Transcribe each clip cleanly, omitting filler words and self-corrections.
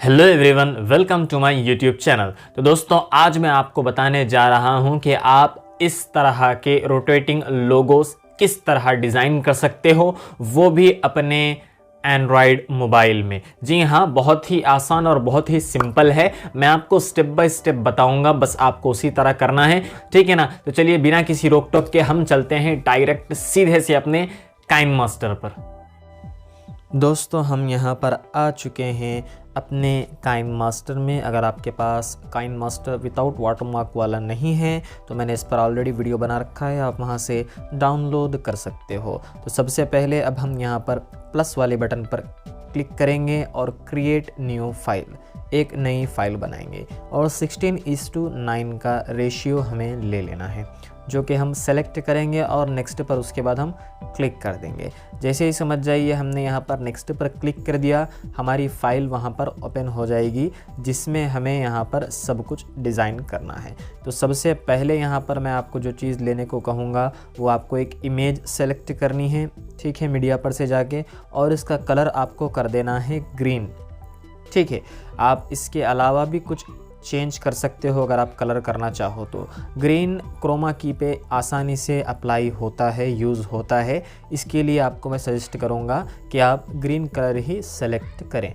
Hello everyone, welcome to my YouTube channel. तो दोस्तों, आज मैं आपको बताने जा रहा हूं कि आप इस तरह के रोटेटिंग लोगोस किस तरह डिज़ाइन कर सकते हो, वो भी अपने एंड्रॉयड मोबाइल में। जी हाँ, बहुत ही आसान और बहुत ही सिंपल है। मैं आपको स्टेप बाय स्टेप बताऊंगा, बस आपको उसी तरह करना है, ठीक है ना। तो चलिए बिना किसी रोक टोक के हम चलते हैं डायरेक्ट सीधे से अपने काइनमास्टर पर। दोस्तों, हम यहाँ पर आ चुके हैं अपने काइनमास्टर में। अगर आपके पास काइनमास्टर विदाउट वाटरमार्क वाला नहीं है तो मैंने इस पर ऑलरेडी वीडियो बना रखा है, आप वहाँ से डाउनलोड कर सकते हो। तो सबसे पहले अब हम यहाँ पर प्लस वाले बटन पर क्लिक करेंगे और क्रिएट न्यू फाइल, एक नई फाइल बनाएंगे और 16:9 का रेशियो हमें ले लेना है, जो कि हम सेलेक्ट करेंगे और नेक्स्ट पर उसके बाद हम क्लिक कर देंगे। जैसे ही समझ जाइए हमने यहाँ पर नेक्स्ट पर क्लिक कर दिया, हमारी फ़ाइल वहाँ पर ओपन हो जाएगी जिसमें हमें यहाँ पर सब कुछ डिज़ाइन करना है। तो सबसे पहले यहाँ पर मैं आपको जो चीज़ लेने को कहूँगा वो आपको एक इमेज सेलेक्ट करनी है, ठीक है, मीडिया पर से जाके, और इसका कलर आपको कर देना है ग्रीन, ठीक है। आप इसके अलावा भी कुछ चेंज कर सकते हो अगर आप कलर करना चाहो तो। ग्रीन क्रोमा की पे आसानी से अप्लाई होता है, यूज़ होता है। इसके लिए आपको मैं सजेस्ट करूँगा कि आप ग्रीन कलर ही सेलेक्ट करें।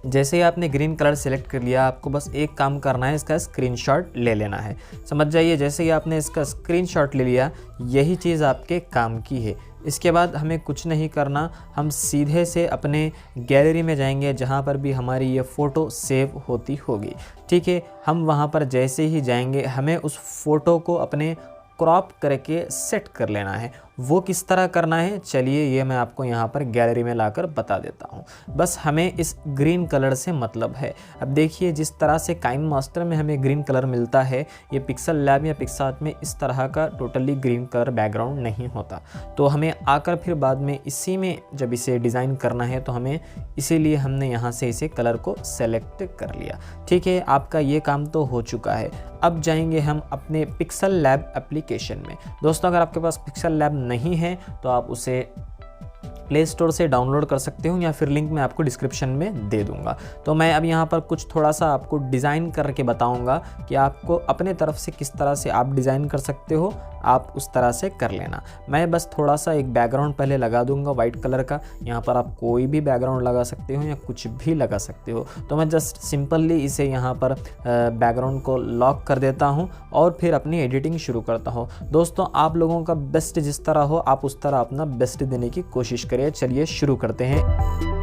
जैसे ही आपने ग्रीन कलर सेलेक्ट कर लिया, आपको बस एक काम करना है, इसका स्क्रीनशॉट ले लेना है। समझ जाइए, जैसे ही आपने इसका स्क्रीनशॉट ले लिया, यही चीज़ आपके काम की है। इसके बाद हमें कुछ नहीं करना, हम सीधे से अपने गैलरी में जाएंगे जहाँ पर भी हमारी ये फ़ोटो सेव होती होगी, ठीक है। हम वहाँ पर जैसे ही जाएंगे, हमें उस फ़ोटो को अपने क्रॉप करके सेट कर लेना है। वो किस तरह करना है, चलिए ये मैं आपको यहाँ पर गैलरी में लाकर बता देता हूँ। बस हमें इस ग्रीन कलर से मतलब है। अब देखिए, जिस तरह से काइनमास्टर में हमें ग्रीन कलर मिलता है, ये पिक्सल लैब या पिक्सार्ट में इस तरह का टोटली ग्रीन कलर बैकग्राउंड नहीं होता। तो हमें आकर फिर बाद में इसी में जब इसे डिज़ाइन करना है तो हमें इसीलिए हमने यहाँ से इसे कलर को सेलेक्ट कर लिया, ठीक है। आपका ये काम तो हो चुका है। अब जाएंगे हम अपने पिक्सल लैब एप्लीकेशन में। दोस्तों, अगर आपके पास पिक्सल लैब नहीं है तो आप उसे प्ले स्टोर से डाउनलोड कर सकते हो या फिर लिंक मैं आपको डिस्क्रिप्शन में दे दूंगा। तो मैं अब यहाँ पर कुछ थोड़ा सा आपको डिज़ाइन करके बताऊंगा कि आपको अपने तरफ से किस तरह से आप डिज़ाइन कर सकते हो, आप उस तरह से कर लेना। मैं बस थोड़ा सा एक बैकग्राउंड पहले लगा दूंगा वाइट कलर का। यहाँ पर आप कोई भी बैकग्राउंड लगा सकते हो या कुछ भी लगा सकते हो। तो मैं जस्ट सिंपली इसे यहाँ पर बैकग्राउंड को लॉक कर देता हूँ और फिर अपनी एडिटिंग शुरू करता हूँ। दोस्तों, आप लोगों का बेस्ट जिस तरह हो, आप उस तरह अपना बेस्ट देने की कोशिश करिए। चलिए शुरू करते हैं।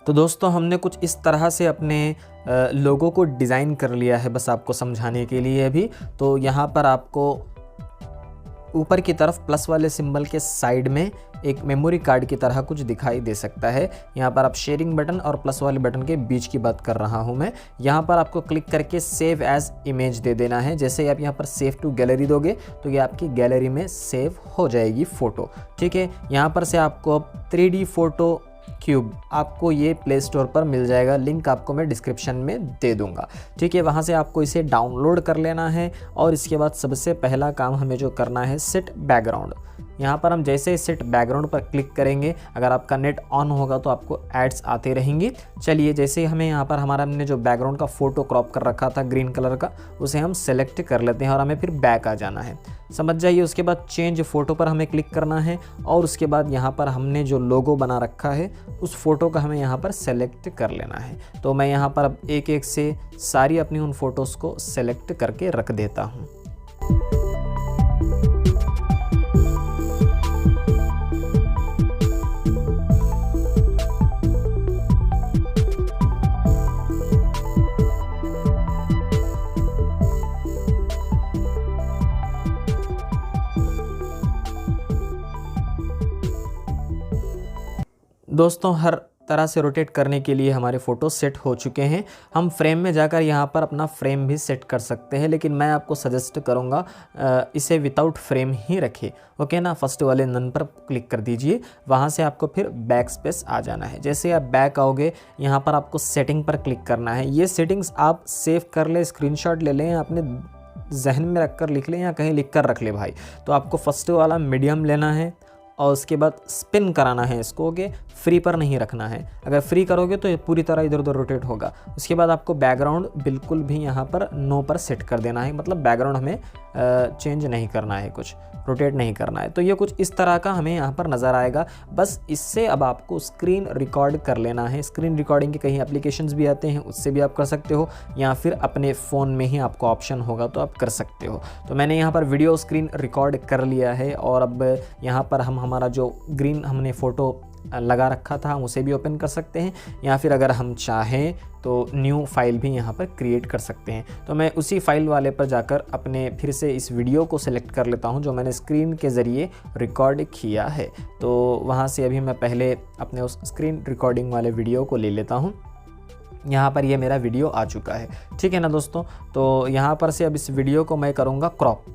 तो दोस्तों हमने कुछ इस तरह से अपने लोगों को डिज़ाइन कर लिया है, बस आपको समझाने के लिए अभी। तो यहाँ पर आपको ऊपर की तरफ प्लस वाले सिंबल के साइड में एक मेमोरी कार्ड की तरह कुछ दिखाई दे सकता है। यहाँ पर आप शेयरिंग बटन और प्लस वाले बटन के बीच की बात कर रहा हूँ मैं। यहाँ पर आपको क्लिक करके सेव एज इमेज दे देना है। जैसे ही आप यहाँ पर सेव टू गैलरी दोगे तो ये आपकी गैलरी में सेव हो जाएगी फ़ोटो, ठीक है। यहाँ पर से आपको 3D फोटो क्यूब आपको ये प्ले स्टोर पर मिल जाएगा, लिंक आपको मैं डिस्क्रिप्शन में दे दूंगा, ठीक है। वहाँ से आपको इसे डाउनलोड कर लेना है और इसके बाद सबसे पहला काम हमें जो करना है, सेट बैकग्राउंड। यहाँ पर हम जैसे ही सेट बैकग्राउंड पर क्लिक करेंगे, अगर आपका नेट ऑन होगा तो आपको एड्स आते रहेंगी। चलिए, जैसे ही हमें यहाँ पर हमने जो बैकग्राउंड का फ़ोटो क्रॉप कर रखा था ग्रीन कलर का, उसे हम सेलेक्ट कर लेते हैं और हमें फिर बैक आ जाना है, समझ जाइए। उसके बाद चेंज फ़ोटो पर हमें क्लिक करना है और उसके बाद यहाँ पर हमने जो लोगो बना रखा है उस फ़ोटो का हमें यहाँ पर सेलेक्ट कर लेना है। तो मैं यहाँ पर अब एक एक से सारी अपनी उन फ़ोटोज़ को सेलेक्ट करके रख देता हूँ। दोस्तों हर तरह से रोटेट करने के लिए हमारे फ़ोटो सेट हो चुके हैं। हम फ्रेम में जाकर यहाँ पर अपना फ्रेम भी सेट कर सकते हैं, लेकिन मैं आपको सजेस्ट करूँगा इसे विदाउट फ्रेम ही रखें, ओके ना। फर्स्ट वाले नन पर क्लिक कर दीजिए, वहाँ से आपको फिर बैक स्पेस आ जाना है। जैसे आप बैक आओगे, यहाँ पर आपको सेटिंग पर क्लिक करना है। ये सेटिंग्स आप सेव कर ले, स्क्रीनशॉट ले लें, अपने जहन में रख कर लिख लें या कहीं लिख कर रख ले भाई। तो आपको फर्स्ट वाला मीडियम लेना है और उसके बाद स्पिन कराना है इसको, ओके। फ्री पर नहीं रखना है, अगर फ्री करोगे तो ये पूरी तरह इधर उधर रोटेट होगा। उसके बाद आपको बैकग्राउंड बिल्कुल भी यहाँ पर नो पर सेट कर देना है, मतलब बैकग्राउंड हमें चेंज नहीं करना है, कुछ रोटेट नहीं करना है। तो ये कुछ इस तरह का हमें यहाँ पर नज़र आएगा। बस इससे अब आपको स्क्रीन रिकॉर्ड कर लेना है। स्क्रीन रिकॉर्डिंग के कहीं एप्लीकेशंस भी आते हैं, उससे भी आप कर सकते हो, या फिर अपने फ़ोन में ही आपको ऑप्शन होगा तो आप कर सकते हो। तो मैंने यहाँ पर वीडियो स्क्रीन रिकॉर्ड कर लिया है और अब यहाँ पर हम हमारा जो ग्रीन हमने फ़ोटो लगा रखा था हम उसे भी ओपन कर सकते हैं, या फिर अगर हम चाहें तो न्यू फाइल भी यहाँ पर क्रिएट कर सकते हैं। तो मैं उसी फाइल वाले पर जाकर अपने फिर से इस वीडियो को सिलेक्ट कर लेता हूँ जो मैंने स्क्रीन के ज़रिए रिकॉर्ड किया है। तो वहाँ से अभी मैं पहले अपने उस स्क्रीन रिकॉर्डिंग वाले वीडियो को ले लेता हूँ। यहाँ पर ये मेरा वीडियो आ चुका है, ठीक है ना दोस्तों। तो यहाँ पर से अब इस वीडियो को मैं करूँगा क्रॉप।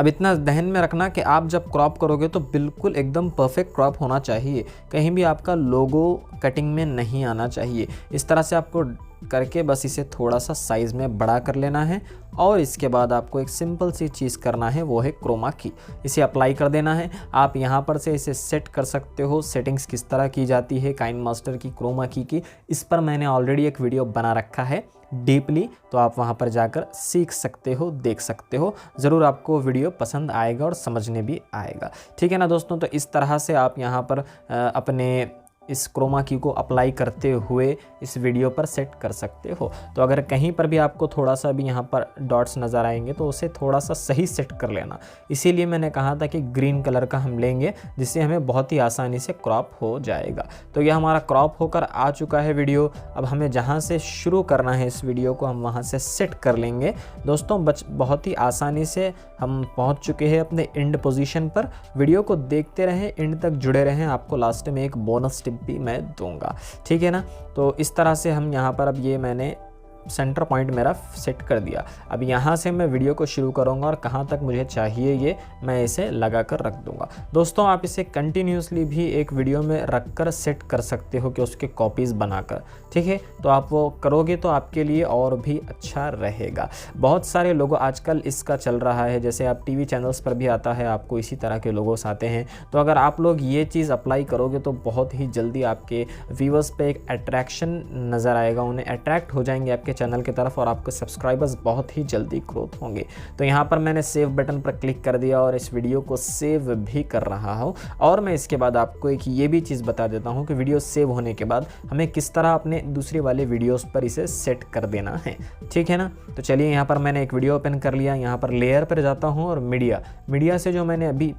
अब इतना ध्यान में रखना कि आप जब क्रॉप करोगे तो बिल्कुल एकदम परफेक्ट क्रॉप होना चाहिए, कहीं भी आपका लोगो कटिंग में नहीं आना चाहिए। इस तरह से आपको करके बस इसे थोड़ा सा साइज़ में बड़ा कर लेना है और इसके बाद आपको एक सिंपल सी चीज़ करना है, वो है क्रोमा की। इसे अप्लाई कर देना है। आप यहाँ पर से इसे सेट कर सकते हो, सेटिंग्स किस तरह की जाती है काइनमास्टर की क्रोमा की इस पर मैंने ऑलरेडी एक वीडियो बना रखा है डीपली, तो आप वहाँ पर जाकर सीख सकते हो, देख सकते हो। ज़रूर आपको वीडियो पसंद आएगा और समझने भी आएगा, ठीक है ना दोस्तों। तो इस तरह से आप यहाँ पर अपने इस क्रोमा की को अप्लाई करते हुए इस वीडियो पर सेट कर सकते हो। तो अगर कहीं पर भी आपको थोड़ा सा भी यहाँ पर डॉट्स नज़र आएंगे तो उसे थोड़ा सा सही सेट कर लेना। इसीलिए मैंने कहा था कि ग्रीन कलर का हम लेंगे जिससे हमें बहुत ही आसानी से क्रॉप हो जाएगा। तो यह हमारा क्रॉप होकर आ चुका है वीडियो। अब हमें जहाँ से शुरू करना है इस वीडियो को हम वहाँ से सेट कर लेंगे दोस्तों। बहुत ही आसानी से हम पहुँच चुके हैं अपने एंड पोजीशन पर। वीडियो को देखते रहें, एंड तक जुड़े रहें, आपको लास्ट में एक बोनस टिप भी मैं दूंगा, ठीक है ना। तो इस तरह से हम यहाँ पर अब ये मैंने सेंटर पॉइंट मेरा सेट कर दिया। अब यहाँ से मैं वीडियो को शुरू करूँगा और कहाँ तक मुझे चाहिए ये मैं इसे लगा कर रख दूँगा। दोस्तों आप इसे कंटिन्यूसली भी एक वीडियो में रख कर सेट कर सकते हो कि उसके कॉपीज़ बनाकर, ठीक है। तो आप वो करोगे तो आपके लिए और भी अच्छा रहेगा। बहुत सारे लोगो आजकल इसका चल रहा है, जैसे आप टीवी चैनल्स पर भी आता है, आपको इसी तरह के लोगोस आते हैं। तो अगर आप लोग ये चीज़ अप्लाई करोगे तो बहुत ही जल्दी आपके व्यूअर्स पे एक अट्रैक्शन नज़र आएगा, उन्हें अट्रैक्ट हो जाएंगे आपके चैनल की तरफ और आपके सब्सक्राइबर्स बहुत ही जल्दी ग्रोथ होंगे। तो यहाँ पर मैंने सेव बटन पर क्लिक कर दिया और इस वीडियो को सेव भी कर रहा हूँ। और मैं इसके बाद आपको एक ये भी चीज़ बता देता हूँ कि वीडियो सेव होने के बाद हमें किस तरह अपने दूसरे वाले वीडियोस पर इसे सेट कर देना है, ठीक है ना। तो चलिए यहाँ पर मैंने एक वीडियो ओपन कर लिया, यहाँ पर लेयर पर जाता हूँ और मीडिया से जो मैंने अभी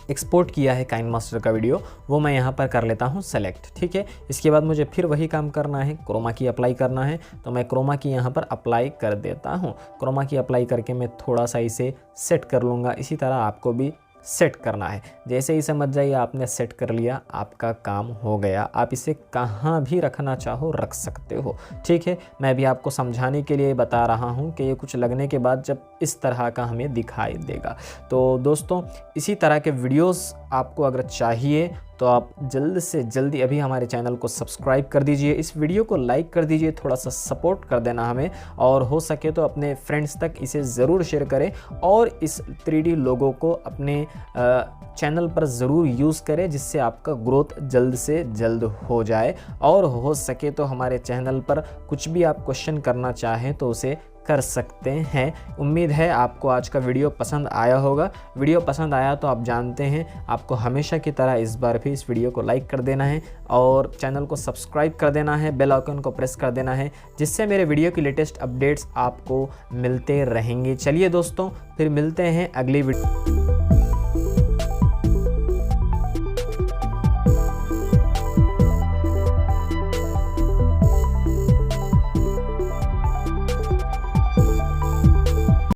एक्सपोर्ट किया है काइनमास्टर का वीडियो, वो मैं यहाँ पर कर लेता हूँ सेलेक्ट। ठीक है, इसके बाद मुझे फिर वही काम करना है, क्रोमा की अप्लाई करना है। तो मैं क्रोमा की यहाँ पर अप्लाई कर देता हूँ। क्रोमा की अप्लाई करके मैं थोड़ा सा इसे सेट कर लूँगा। इसी तरह आपको भी सेट करना है। जैसे ही समझ जाइए आपने सेट कर लिया, आपका काम हो गया। आप इसे कहाँ भी रखना चाहो रख सकते हो। ठीक है, मैं भी आपको समझाने के लिए बता रहा हूँ कि ये कुछ लगने के बाद जब इस तरह का हमें दिखाई देगा। तो दोस्तों, इसी तरह के वीडियोस आपको अगर चाहिए तो आप जल्द से जल्दी अभी हमारे चैनल को सब्सक्राइब कर दीजिए, इस वीडियो को लाइक कर दीजिए, थोड़ा सा सपोर्ट कर देना हमें, और हो सके तो अपने फ्रेंड्स तक इसे ज़रूर शेयर करें और इस 3D लोगो को अपने चैनल पर ज़रूर यूज़ करें, जिससे आपका ग्रोथ जल्द से जल्द हो जाए। और हो सके तो हमारे चैनल पर कुछ भी आप क्वेश्चन करना चाहें तो उसे कर सकते हैं। उम्मीद है आपको आज का वीडियो पसंद आया होगा। वीडियो पसंद आया तो आप जानते हैं आपको हमेशा की तरह इस बार भी इस वीडियो को लाइक कर देना है और चैनल को सब्सक्राइब कर देना है, बेल आइकन को प्रेस कर देना है, जिससे मेरे वीडियो की लेटेस्ट अपडेट्स आपको मिलते रहेंगे। चलिए दोस्तों, फिर मिलते हैं अगली वीडियो।